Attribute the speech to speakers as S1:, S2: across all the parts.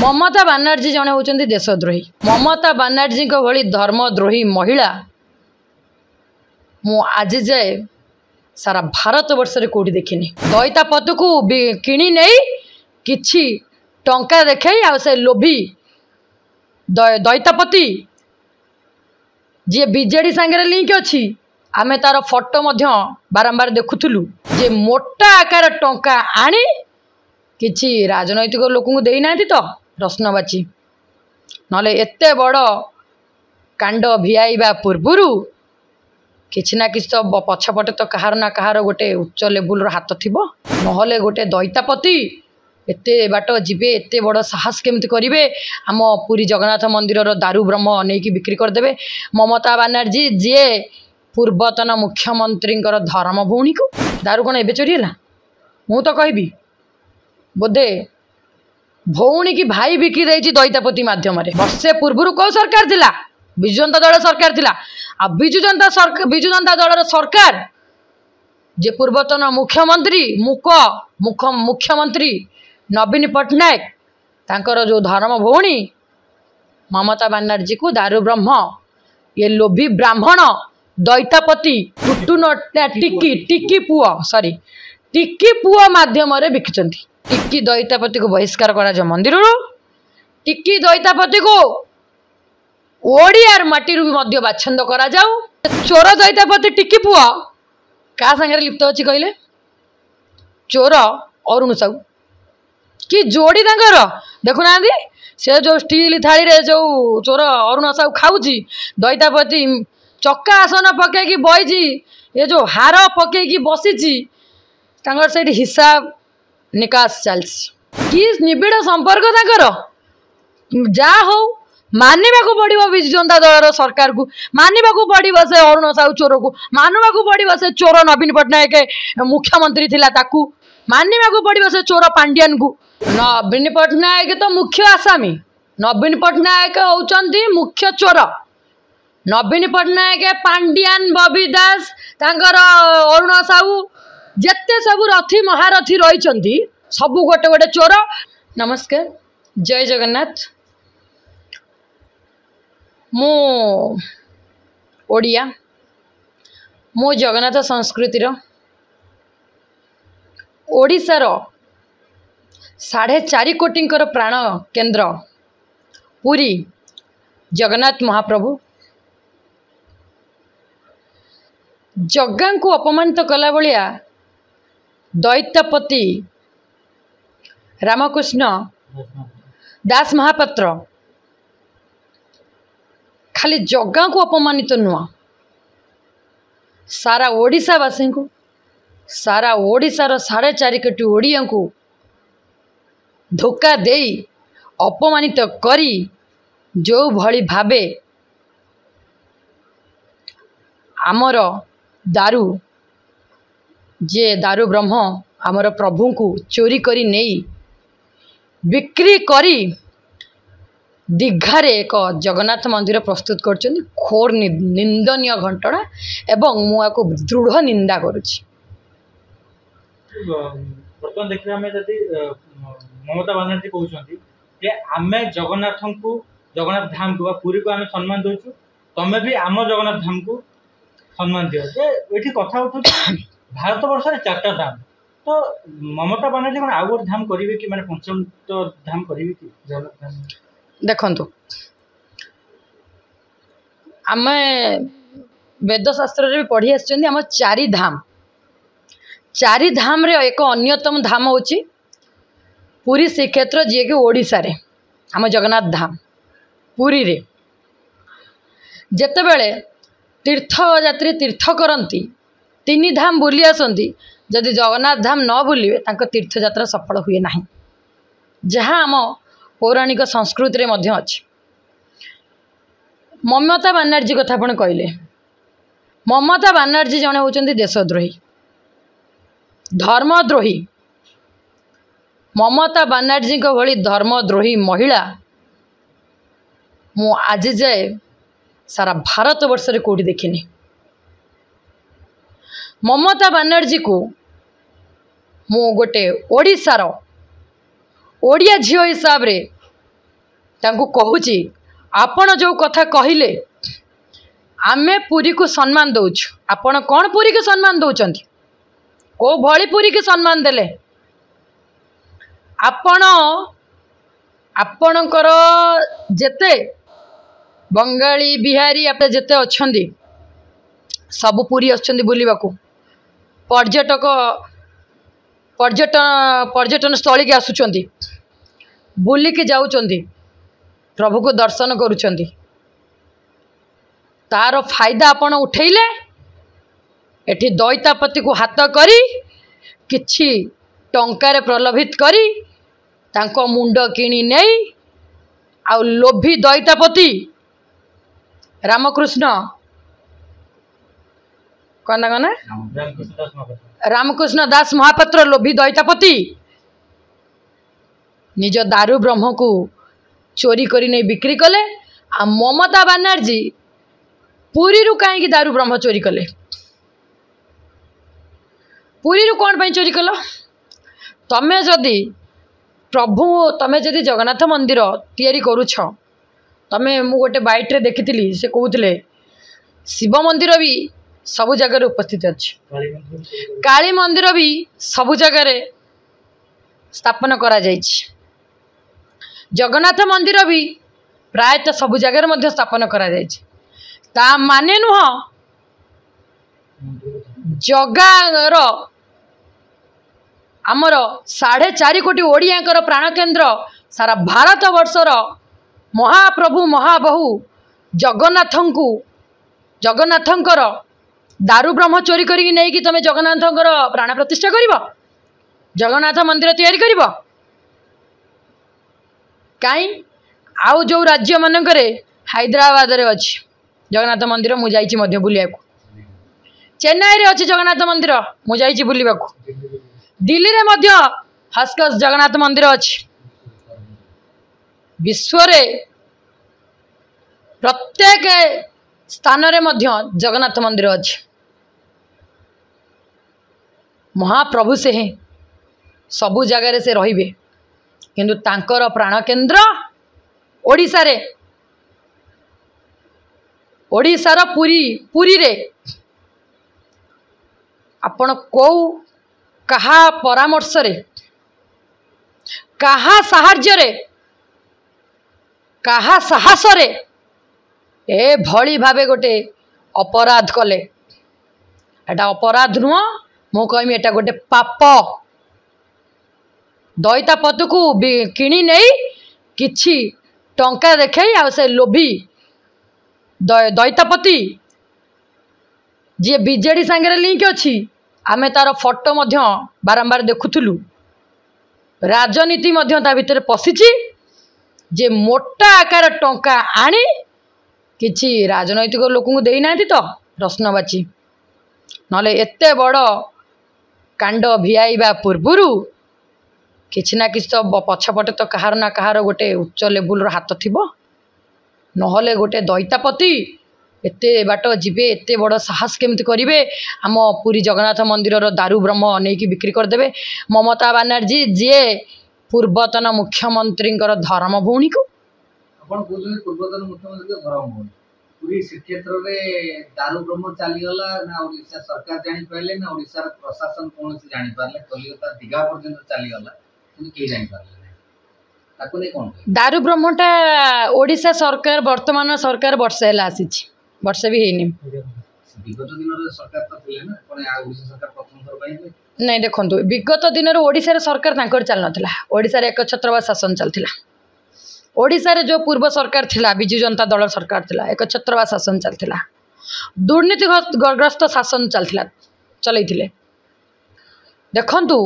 S1: ममता बानर्जी जड़े होती देशद्रोही। ममता बानर्जी भली धर्मद्रोही महिला मु आज जाए सारा भारत वर्ष रे कोठी देखिनी। दैतापति को किणी नहीं किछि टंका देखे आ से लोभी दैतापति जी बीजेडी सांगे लिंक अच्छी आमे तार फोटो मध्य बारंबार देखुलु जे मोटा आकार टंका आनी किछि राजनैतिक लोक देना तो प्रश्नवाची नले एते बड़ कांड भिआईबा पूर्वरु किछि ना किछि तो पछपटे तो कहार ना कहार गोटे उच्च लेवल हाथ थिबो नहले गोटे दैतापति एते बाट जीवे एते बड़ साहस केमती करेंगे। आम पुरी जगन्नाथ मंदिर दारू ब्रह्म नहीं बिक्री करदे। ममता बानर्जी जी पूर्वतन मुख्यमंत्री धर्म भौणी को दारू कौन एबे चोरी है मु तो कहबी बोधे भौणी की भाई बिक्री रही दैतापति माध्यम वर्षे पूर्व कौ सरकार थिला विजु जनता दल सरकार थिला आ विजु जनता दल सरकार जे पूर्वतन मुख्यमंत्री मुख्यमंत्री नवीन पट्टनायक तांकर जो धर्म भौणी ममता बानर्जी को दारू ब्रह्म ये लोभी ब्राह्मण दैतापति टिक्की पुआ माध्यम बिकिचंती। टिक्की दैतापति को बहिष्कार करा मंदिर टिक्की दैतापति को ओडियार माटी बाछंद करा जाऊ। चोर दैतापति टिक्की पुआ क्या संगे लिप्त अच्छी कहले चोर अरुण साहू कि जोड़ी तांकर देखुना से जो स्टील थाली रे जो चोर अरुण साहू खाऊची दैतापति चक्का आसन पकईकी बईची ये जो हार पकईकी बसीची तांकर से हिसाब निकास चलती कि निबिड़ संपर्क तांकर जा हो मानवा को पड़ो विजु जनता दल सरकार को मानवा को पड़ो से अरुण साहू चोर को मानवा को पड़ो से चोर नवीन पट्टनायक मुख्यमंत्री थिला ताकू मानवा को पड़ो से चोर पांड्यान को। नवीन पट्टनायक तो मुख्य आसामी नवीन पट्टनायक होउचंती मुख्य चोर नवीन पट्टनायक पांड्यान बबी दास तांकर अरुण साहू जेते सब रथी महारथी रही सबू गोटे गोटे चोर। नमस्कार जय जगन्नाथ मु ओडिया मो जगन्नाथ संस्कृतिर ओडिशार 4.5 कोटी प्राण केन्द्र पुरी जगन्नाथ महाप्रभु जग्गा को अपमानित कला भलिया दैतापति रामकृष्ण दास महापात्र खाली जग्गा को अपमानित नुआ सारा ओडिशावासी को सारा ओडिशार 4.5 कोटी ओडिया को धोखा दे अपमानित करी जो भली भावे आमर दारू जे दारू ब्रह्म आमर प्रभु को चोरी करी नहीं बिक्री करी दीघारे एक जगन्नाथ मंदिर प्रस्तुत कर घोर निंदनीय घटना एवं मुझे दृढ़ निंदा करुच्ची।
S2: बर्तमान देखिए आम जदि ममता बानर्जी कहते आम जगन्नाथ धाम को पुरी को आम सम्मान दौचु तमें भी आम जगन्नाथ धाम को सम्मान दियो ये कथा उठू भारत वर्ष 4टा धाम तो ममता बानर्जी मैंने आउ गोटे धाम करेंगे कि मैंने पंचम तो धाम करेंगे कि जगन्नाथ धाम
S1: देखु आम वेदशास्त्र भी पढ़ी आम 4 धाम रे एक अन्यतम धाम होची पुरी श्रीक्षेत्र जी कि ओडिशा रे आम जगन्नाथ धाम पुरी रे जेतेबेले तीर्थयात्री तीर्थ करती 3 धाम बुली आसती जदि जगन्नाथ धाम न बुलिबे तांको तीर्थयात्रा सफल हुए नाही जहाँ आम पौराणिक संस्कृति रे मध्य अछि। ममता बानर्जी कथा आपण कहले ममता बानर्जी जड़े होती देशद्रोही धर्मद्रोही ममता बानर्जी भली धर्मद्रोही महिला मु आज जाए सारा भारत वर्ष रे कोठी देखिनी। ममता बानर्जी को मु गोटे ओडिशार ओडिया झील हिसाब रे तांकु कहूची आपण जो कथा कहिले आमे पुरी को सम्मान दउछु आपण कौन पुरी को सम्मान दउचंती को भली पुरी को सम्मान देले आपण आपणकर जेते बंगाली बिहारी आप जेते अच्छंदी सब पुरी अच्छंदी बुलिबा को पर्यटक पर्यटन स्थली के आसुचंदी बुलिकी जाउचंदी प्रभु को दर्शन करुचंदी तार फायदा आपण उठेले एठी दैतापति को हाथ करी किछि टंकार प्रलोभित करी तांको मुंड किणी नहीं आउ लोभी दैतापति रामकृष्ण कौन ना रामकृष्ण दास महापात्र लोभी दैतापति निज दारू ब्रह्म को चोरी करी नहीं बिक्री कले आ ममता बनर्जी पुरी रु कहीं दारू ब्रह्म चोरी कले पुरी रु कौन पाई चोरी कल तमे जदि प्रभु तमे जदि जगन्नाथ मंदिर तैयारी करुछ तमे मु गोटे बाइट रे देखिथिली से कहूतिले शिव मंदिर भी सबु जगह उपस्थित अच्छी काली मंदिर भी सबु जगह स्थापन करा जाइछि जगन्नाथ मंदिर भी प्रायतः सबु जगह स्थापन करा जाइछि ता माने नुह जगार आमर 4.5 कोटी ओडियांकर प्राण केन्द्र सारा भारत वर्षर महाप्रभु महाबहू जगन्नाथंकर दारू ब्रह्म चोरी करी नहीं कि तमे जगन्नाथंकर प्राण प्रतिष्ठा करिवो जगन्नाथ मंदिर तैयारी करिवो काई आउ जो राज्य मानकरे हैदराबाद रे अछि जगन्नाथ मंदिर मु जाइछि मध्य बुलिया को चेन्नई रे अछि जगन्नाथ मंदिर मु जाइछि बुलिबा को दिल्ली रे मध्य हस्कस जगन्नाथ मंदिर अछि विश्व रे प्रत्येक स्थान रे मध्य जगन्नाथ मंदिर अछि महाप्रभु से हैं सबु जगह से रहिबे किंतु तांकर प्राण केन्द्र ओडिसा रे ओडिसार पुरी रे आपण को कहा परामर्श रे कहा साहाଯ୍य रे कहा साहस रे ए भली भावे गोटे अपराध कले एटा अपराध नुह मु कहमी एटा गोटे पाप दैतापति को किणी नहीं किछि टंका देखे आ से लोभी दैतापति जी बीजेडी सांगे लिंक अच्छी आमे तार फोटो मध्य बारंबार देखुलु राजनीति मध्य ता भितर पशिची जे मोटा आकार टंका आनी किछि राजनैतिक लोक दे ना तो रत्नबाची नले एते बड़ कांड भिआईबा पूर्वरु किछि ना किछि तो पछपटे तो कहार ना कहार गोटे उच्च लेवल हाथ थिबो नहले गोटे दैतापति एते बाट जीवे एते बड़ साहस केमती करिवे आम पुरी जगन्नाथ मंदिर दारू ब्रह्म नहीं कि बिक्री करदेवे ममता बनर्जी जी पूर्वतन मुख्यमंत्री धर्म भौणी को
S3: पूर्वतन मुख्यमंत्री धर्म भौणी पूरी श्रीक्षेत्र में दारू ब्रह्म चलीगला ना ओडिशा सरकार जानी पाइले ना ओडिशा प्रशासन कौन से जानी पारले कलिकता दीघा पर्यंत चलीगला किंतु के जानी पारले ताको नै कोन
S1: दारू ब्रह्मटा ओडिशा सरकार वर्तमान सरकार वर्ष हैला आसीछि वर्ष भी हेनी
S3: विगत दिन रे सरकार तो थिले ना कोन आ ओडिशा सरकार प्रथम थर पाइले
S1: नहीं देखंतु विगत दिन रे ओडिशा रे सरकार तांकर चल नथिला ओडिशा रे एकछत्रवाद शासन चलथिला ओडिशा रे जो पूर्व सरकार थिला बिजु जनता दल सरकार थिला एकछत्रवाद शासन चलथिला दुर्नीतिग्रस्त शासन चलथिला चलैथिले देखंतु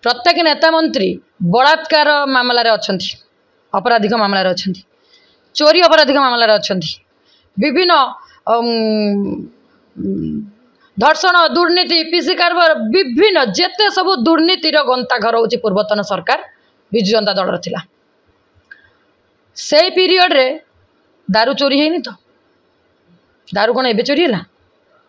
S1: प्रत्येक नेता मंत्री बलात्कार मामला रे अछंती अपराधिक मामला रे अछंती चोरी अपराधिक मामला रे अछंती विभिन्न धर्षण दुर्नीति पीसी कारबार विभिन्न जेते सब दुर्नीतिर गंता घर होची पूर्वतन सरकार बिजु जनता दल थिला से पीरियड रे दारू चोरी है तो दारू कौन एबे चोरी है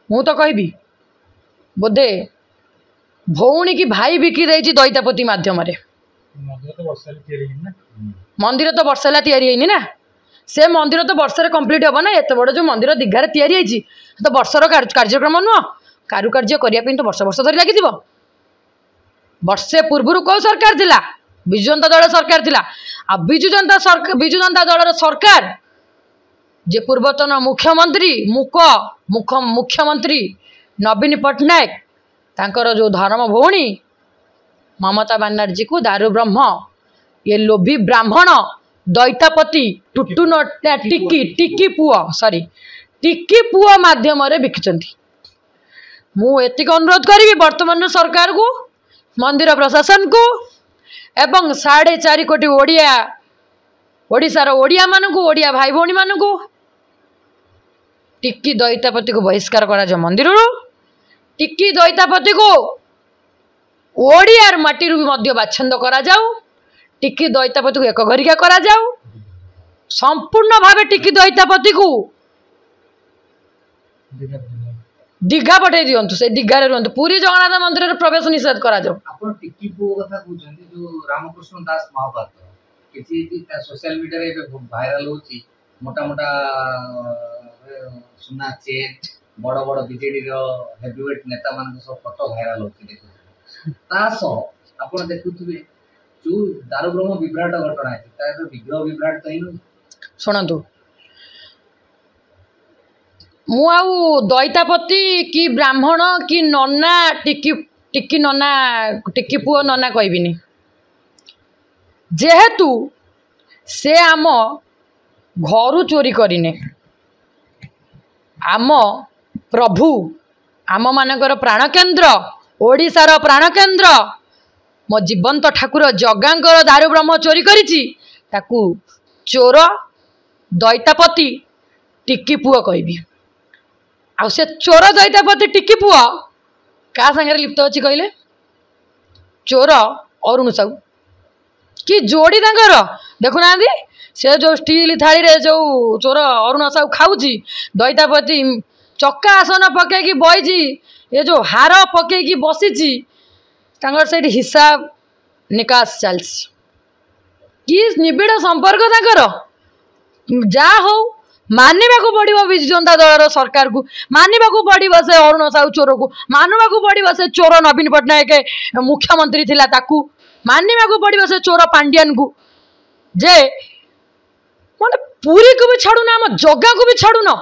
S1: मु तो कहबी बोधे भौणी की भाई बिकी देछि दैतापति माध्यम रे
S2: मंदिर तो वर्षा तैयारी ना
S1: मंदिर तो वर्ष है तैयारी ना से मंदिर तो वर्षे कंप्लीट हम ना एत बड़ जो मंदिर दीघार तैयारी तो वर्षर कार्यक्रम नुह कारुकार्य करने तो वर्ष वर्ष धरी लगी वर्षे पूर्व कौ सरकार थिला विजु जनता दल सरकार थिला आ विजु जनता दल सरकार जे पूर्वतन मुख्यमंत्री मुख्यमंत्री नवीन पट्टनायक तांकर जो धर्म भौणी ममता बनर्जी को दारू ब्रह्म ये लोभी ब्राह्मण दैतापति टुटु टिक्की टिक्की पुआ सॉरी टिक्की पुआ माध्यम बिकिचंती मु एतिक अनुरोध करी वर्तमान सरकार को मंदिर प्रशासन को एवं 4.5 कोटी ओडिया ओडिशार ओडिया मानू ओडिया भाई भौणी मानू टिक्की दैतापति को बहिष्कार करा जाओ मंदिर टिक्की दैतापति को ओडियार माटी भी बाछंद करा जाओ टिक्की दैतापति को एक घरिका करा जाओ संपूर्ण भावे टिक्की दैतापति को दीघा पठे दिंतु से दीघारे रुहतु पूरी जगन्नाथ मंदिर प्रवेश निषेध करा जाओ
S3: आपण टिक्की पुओ कथा कहउछन्ती जो रामकृष्ण दास महापात्र किछि सोशल मीडिया रे भाइराल होची मोटा मोटा सुना चेन बड़ बड़ बीजेडी रो हेवीवेट नेता मान सब फोटो भाइराल होची देखु तासो आपण देखुथिबे जो दारू ब्रह्म विभ्राट घटना है तार विग्रह विभ्राट तो हिनु
S1: सुनंतु मु आउ दैतापति कि ब्राह्मण कि नन्ना टिक्की टिक्की नन्ना टिक्की पुओ नन्ना कहबिनी जेहेतु से आम घर चोरी करिने आम प्रभु आम मानकर प्राणकेन्द्र ओडिशार प्राणकेन्द्र मो जीवंत ठाकुर जगांकर दारू ब्रह्म चोरी करिछि ताकू चोर दैतापति टिक्की पुओ कहबी आ से चोर दैतापति टिक्की पुओ क्या संगे लिप्त अच्छी कहले चोर अरुण साहू कि जोड़ी तांकर देखुना से जो स्टील थाली रे जो चोर अरुण साहू खाऊची दैतापति चक्का आसन पकईकी बईची ये जो हार पकईकी बसीची तांकर से हिसाब निकास चलछि कि निबिड़ संपर्क तांकर जा हो मानवा को पड़ो विजु जनता दल सरकार को मानवा को पड़ो से अरुण साहू चोर को मानवा को पड़ो से चोर नवीन पट्टनायक मुख्यमंत्री थिला ताकू मानवा को पड़ो से चोर पांड्यान को जे माने पूरी को भी छाड़ू ना आम जगह को भी छाड़ू न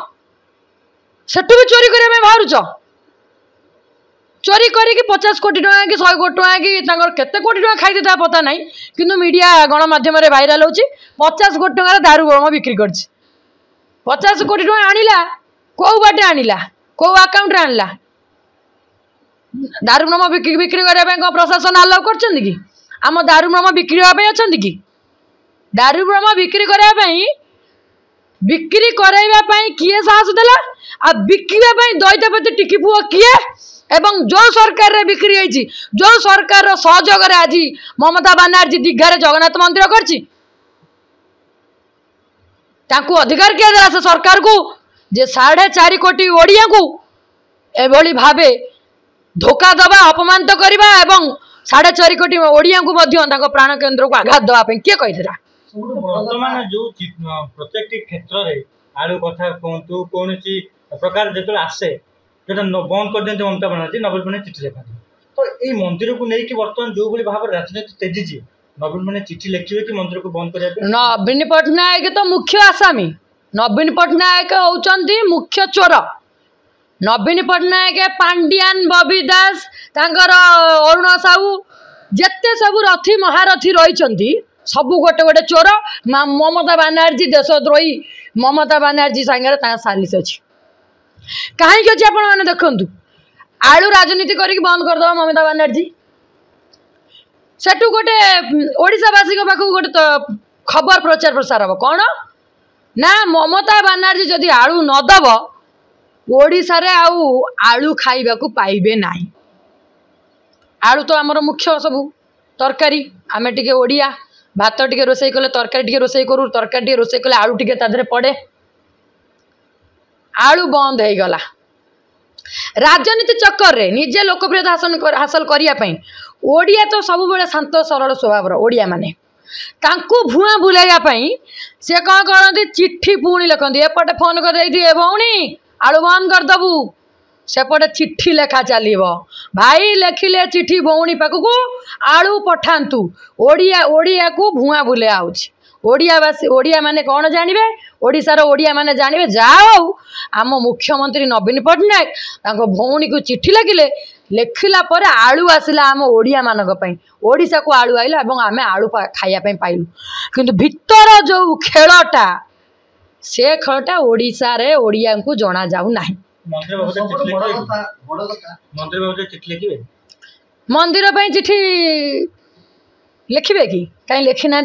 S1: सेठू भी चोरी करने बाहर चोरी करके 50 कोटी टका कि 100 कोटी टका कि केते कोटी टका खाई देता पता नहीं किंतु मीडिया गणमाध्यम भाइराल होची 50 कोटी टका दारू ब्रह्म बिक्री करछि 50 कोटी टका आनिला को बाटे आनिला को अकाउंट रे आनिला दारू ब्रह्म बिक्री करबा को प्रशासन अलाउ करछन कि आम दारू ब्रह्म बिक्री होबे अछन कि दारू ब्रह्म बिक्री कराइबा किए साहस देला आ बिक्रीबा दैतापति टिक्की पुओ किए एवं जो सरकार रे बिक्री होईची जो सरकार रो सहयोग रे आज ममता बनर्जी दीघारे जगन्नाथ मंदिर करची ताकू अधिकार किया देला से सरकार को जे 4.5 कोटी ओडिया को एभली भावे धोखा दबा अपमानित करबा एवं 4.5 कोटी ओडिया को मध्य ताको प्राण केन्द्र को आघात दबा पे के कहितरा
S2: वर्तमान जो प्रत्येक क्षेत्र रे आलू कथा कोंतु कोनची प्रकार जेतले आसे जेटा बंद कर दियंते ममता बनर्जी नवीन पट्टनायक चिठी लेखा तो ये मंदिर को लेकिन वर्तमान जो भाई भाव राजनीति तेजी नवीन पट्टनायक चिठी लिखे कि मंदिर को बंद करने
S1: नवीन पट्टनायक तो मुख्य आसामी नवीन पट्टनायक होउचंती मुख्य चोर नवीन पट्टनायक पांड्यान बबी दास तांकर अरुण साहू जेते सब रथी महारथी रही सबू गोटे गोटे चोर ममता बनर्जी देशद्रोही ममता बनर्जी सागर सालिस अच्छी कहीं अच्छी आपण मैंने देखु आलू राजनीति करके बंद करदे ममता बनर्जी सेठू गोटे ओडिशावासी पाखु गोटे तो खबर प्रचार प्रसार हम कौन ना ममता बनर्जी जदि आलू नदब ओडिशा रे आउ आलू खाइबा को पाइबे नाही आलू तो आमर मुख्य सबू तरकारी आमे टिके ओडिया भात टिके रोसई कले तरकारी टिके रोसई करू तरकारी टिके रोसई कले आलू टिके ताधरे पड़े आलू बंद हो गला राजनीति चक्कर रे निजे लोकप्रियता हासिल करने ओडिया तो सब बड़े शांत सरल स्वभाव ओडिया माने तांकू भुआ बुलाइवाई सी कौन करती चिट्ठी पुणी लिखती एपटे फोन कर भौणी आलू बंद करदेबू सेपटे चिट्ठी लेखा चलो भाई लेखिले चिट्ठी भौणी पाखक आलू पठातु ओडिया ओडिया को भुआ बुलाया ओडियावासी ओडिया माने कौन जानवे ओडिशार ओडिया माने जानवे जाओ आम मुख्यमंत्री नवीन पट्टनायक तांको भौणी को चिट्ठी लिखिले लेखिला पर आलू आसला आम ओडिया मानक ओडिशा को आलू आइला एवं आम आलू खाइबा पाइलु किंतु भितर जो खेलटा से खेलटा ओडिशा रे ओडिया को जना जाऊ नाही। मंदिर चिट्ठी लिखिबे कि कहीं लिखि ना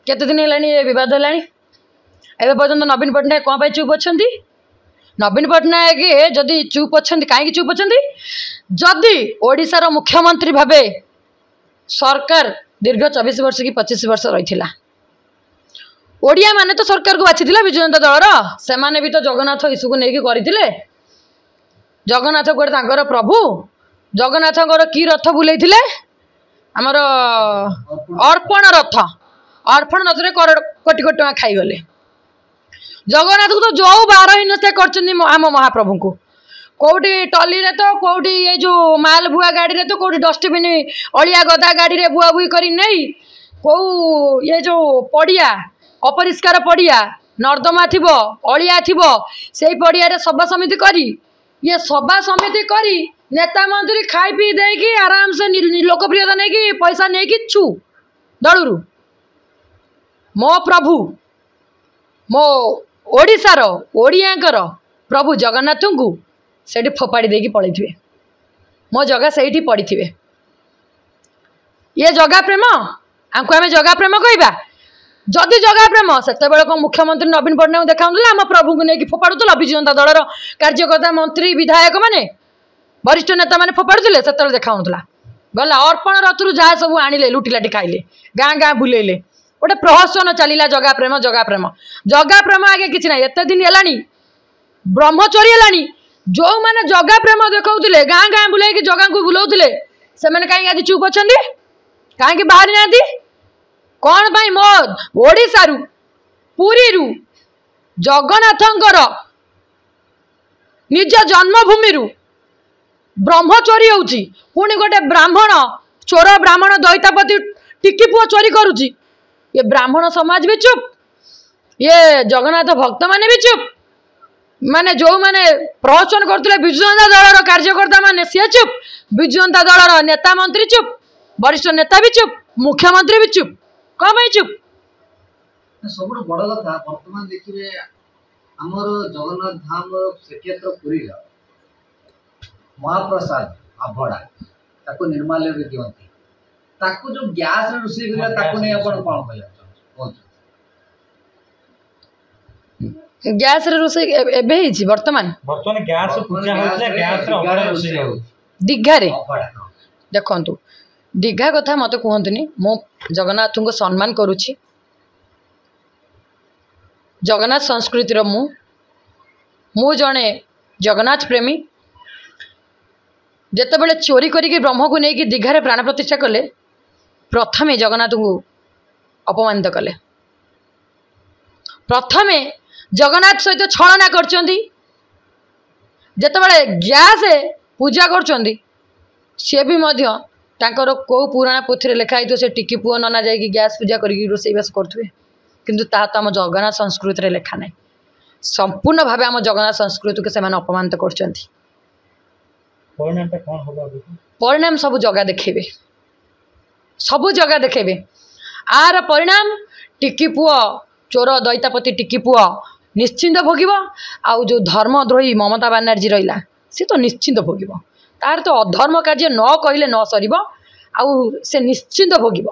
S1: केते दिन है बद है एवं पर्यटन नवीन पट्टनायक कौन पर चुप अच्छा नवीन पट्टनायक जदि चुप अच्छा कहीं चुप अच्छा जदि ओडिशार मुख्यमंत्री भावे सरकार दीर्घ 24 वर्ष कि 25 वर्ष रही ओडिया माने तो सरकार को बाछी विजु जनता दलर से भी तो जगन्नाथ इश्यू को लेकिन करते जगन्नाथ गोटे प्रभु जगन्नाथ कि रथ बुले आमर अर्पण रथ रे कोटी कोटी टका खाईगले जगन्नाथ को तो जो 12 हिनस्ता कर महाप्रभु को कौटी टली रे तो कौटी ये जो माल बुआ गाड़ी रे तो कौटी डस्टबिन अलिया गदा गाड़ी रे बुआ बुई करी नहीं कौ ये जो पड़िया अपरिष्कार पड़िया नर्दमा थिबो अलिया थिबो सेई पड़िया रे सभा समिति करी ये सभा समिति करी नेता मंत्री खाई पी देकी आराम से लोकप्रियता नहीं कि पैसा नहीं कि छु दलुरु मो प्रभु मो ओडिशार ओडियांकर प्रभु जगन्नाथ को सेठी फोपाड़ी देकी पड़े मो जगह से पड़ी थे ये जगह प्रेम आमको आम जगह प्रेम कहवा जदि जगह प्रेम से मुख्यमंत्री नवीन पट्टनायक देखा आम प्रभु को लेकिन फोपाड़ूला विजु जनता दलर कार्यकर्ता मंत्री विधायक माने वरिष्ठ नेता मैंने फोपाड़ुले से देखा गला अर्पण रथरू जहाँ सब आनिले लुटिलाटी खाइले गाँ गाँ बुलेले गोटे प्रहसन चलला जगह प्रेम आगे किसी ना एत दिन है ब्रह्मचर्य है जो मैंने जगह प्रेम देखा गाँ गाँ बुलाई जगह को बुलाऊे से कहीं आज चुप अच्छा कहीं बाहरी ना कौन पाई मो ओडिशारू पुरीरू जगन्नाथंकर निज जन्मभूमि ब्रह्मचोरी होउची पुणी गोटे ब्राह्मण चोर ब्राह्मण दैतापति टिकी पुओ चोरी करुची ये ब्राह्मण समाज भी चुप ये जगन्नाथ भक्त माने भी चुप माने जो माने प्रवचन करते विजु जनता दलर कार्यकर्ता माने सी चुप विजु जनता दलर नेता मंत्री चुप वरिष्ठ नेता भी चुप मुख्यमंत्री भी चुप कौन भाई चुप
S3: सब बड़ कथा वर्तमान देखिए आमर जगन्नाथ धाम श्रीक्षेत्र पुरी महाप्रसाद आभड़ा ताको निर्माल्य रे दियंती ताको जो गैस रे रोषे करिया ताको नै आपण कोन कहया
S1: गैस रे रोषे एबे हिची वर्तमान
S2: गैस पूजा होतला गैस रे अभड़ा रोषे हो
S1: दिघा रे देखंतु दिघा कथा मते कहंतनी मो जगन्नाथ को सम्मान करूची जगन्नाथ संस्कृति रो मु जणे जगन्नाथ प्रेमी जितेबाला चोरी करी ब्रह्म को लेकिन दीघारे प्राण प्रतिष्ठा कले प्रथमे जगन्नाथ को अपमानित कले प्रथमे जगन्नाथ सहित छलना करचंदी जितेबाला गैस पूजा करचंदी सी भी मध्य तांकर को पुराण पोथी लिखाई से टिकी पुओ नना जाइए गैस पूजा करके रोषेईबास करुवे किंतु ता तो आम जगन्नाथ संस्कृति रे लेखा ना संपूर्ण भाव आम जगन्नाथ संस्कृति को सेमाने अपमानित करचंदी परिणाम सब जगह देखेबे सब जगह देखेबे आर परिणाम टिकी पुओ चोर दैतापति टिकी पुओ निश्चिंत भोगिब आउ जो धर्मद्रोही ममता बानार्जी रहिला सी तो निश्चिंत भोगिब तार तो अधर्म कार्य न कहले न सरीब आउ से निश्चिंत भोगिब।